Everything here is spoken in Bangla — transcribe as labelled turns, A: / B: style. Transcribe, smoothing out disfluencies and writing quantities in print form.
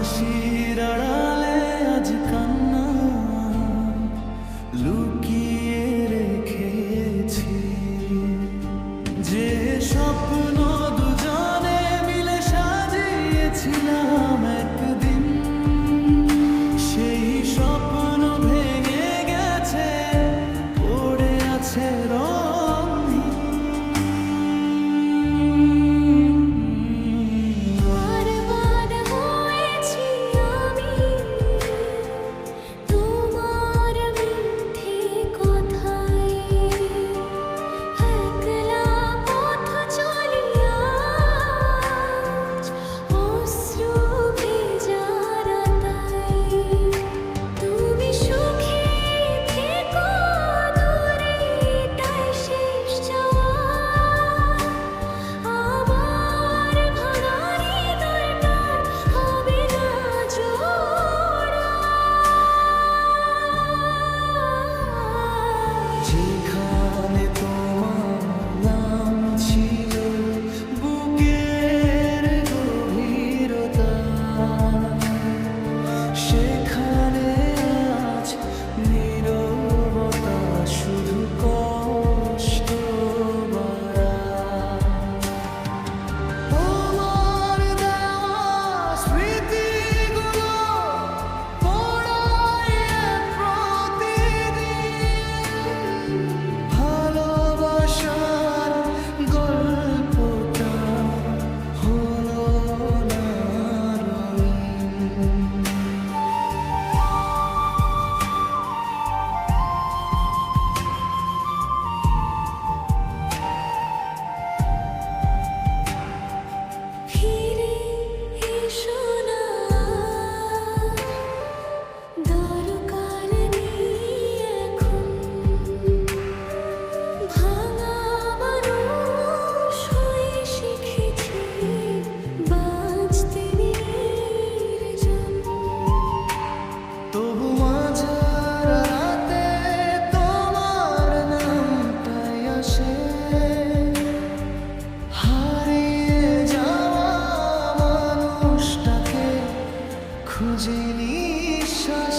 A: হাসির আড়ালে আজ কান্না লুকিয়ে রেখেছি, যে স্বপ্ন দুজনে মিলে সাজিয়েছিলাম একদিন, সেই স্বপ্ন ভেঙে গেছে, পড়ে আছে যেখানে তোমার নাম ছিল বুকের গভীরতা, সেখানে আজ নীরবতা, শুধু কষ্ট ভরা। তোমার দেওয়া স্মৃতিগুলো পড়ায় প্রতিদিন, ভালোবাসার গল্পটা হলো না রঙিন।
B: ফিরে এসো না, দরকার নেই এখন। ভাঙা মানুষ হয়ে শিখেছি বাঁচতে নির্জন।
A: তবু মাঝার রাতে তোমার নামটাই আসে, হারিয়ে যাওয়া মানুষটাকে খুঁজে নিঃশ্বাস